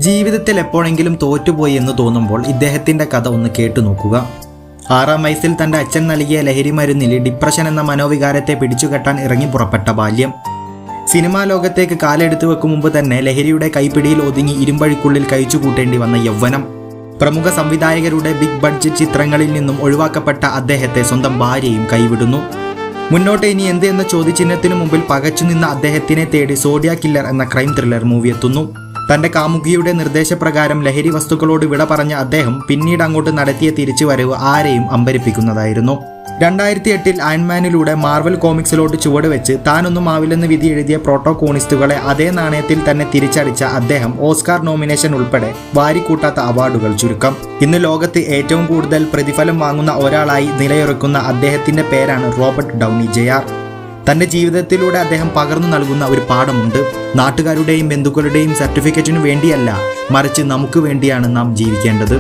ജീവിതത്തിൽ എപ്പോഴെങ്കിലും തോറ്റുപോയി എന്ന് തോന്നുമ്പോൾ ഇദ്ദേഹത്തിൻ്റെ കഥ ഒന്ന് കേട്ടു നോക്കുക. 6-ാം വയസ്സിൽ തൻ്റെ അച്ഛൻ നൽകിയ ലഹരി മരുന്നിൽ ഡിപ്രഷൻ എന്ന മനോവികാരത്തെ പിടിച്ചുകെട്ടാൻ ഇറങ്ങി പുറപ്പെട്ട ബാല്യം. സിനിമാ ലോകത്തേക്ക് കാലെടുത്തു വെക്കും മുമ്പ് തന്നെ ലഹരിയുടെ കൈപ്പിടിയിൽ ഒതുങ്ങി ഇരുമ്പഴിക്കുള്ളിൽ കഴിച്ചുകൂട്ടേണ്ടി വന്ന യൗവനം. പ്രമുഖ സംവിധായകരുടെ ബിഗ് ബഡ്ജറ്റ് ചിത്രങ്ങളിൽ നിന്നും ഒഴിവാക്കപ്പെട്ട അദ്ദേഹത്തെ സ്വന്തം ഭാര്യയും കൈവിടുന്നു. മുന്നോട്ട് ഇനി എന്ത് എന്ന ചോദ്യചിഹ്നത്തിനു മുമ്പിൽ പകച്ചുനിന്ന അദ്ദേഹത്തിനെ തേടി സോഡിയ കില്ലർ എന്ന ക്രൈം ത്രില്ലർ മൂവി എത്തുന്നു. തന്റെ കാമുകിയുടെ നിർദ്ദേശപ്രകാരം ലഹരി വസ്തുക്കളോട് വിട പറഞ്ഞ അദ്ദേഹം പിന്നീട് അങ്ങോട്ട് നടത്തിയ തിരിച്ചുവരവ് ആരെയും അമ്പരിപ്പിക്കുന്നതായിരുന്നു. 2008 അയൺമാനിലൂടെ മാർവൽ കോമിക്സിലോട്ട് ചുവടുവെച്ച് താനൊന്നും ആവില്ലെന്ന് വിധി എഴുതിയ പ്രോട്ടോകോണിസ്റ്റുകളെ അതേ നാണയത്തിൽ തന്നെ തിരിച്ചടിച്ച അദ്ദേഹം ഓസ്കാർ നോമിനേഷൻ ഉൾപ്പെടെ വാരിക്കൂട്ടാത്ത അവാർഡുകൾ ചുരുക്കം. ഇന്ന് ലോകത്ത് ഏറ്റവും കൂടുതൽ പ്രതിഫലം വാങ്ങുന്ന ഒരാളായി നിലയുറക്കുന്ന അദ്ദേഹത്തിന്റെ പേരാണ് റോബർട്ട് ഡൗണി ജൂനിയർ. തന്റെ ജീവിതത്തിലൂടെ അദ്ദേഹം പകർന്നു നൽകുന്ന ഒരു പാഠമുണ്ട്. നാട്ടുകാരുടെയും ബന്ധുക്കളുടെയും സർട്ടിഫിക്കറ്റിനു വേണ്ടിയല്ല, മറിച്ച് നമുക്ക് വേണ്ടിയാണ് നാം ജീവിക്കേണ്ടത്.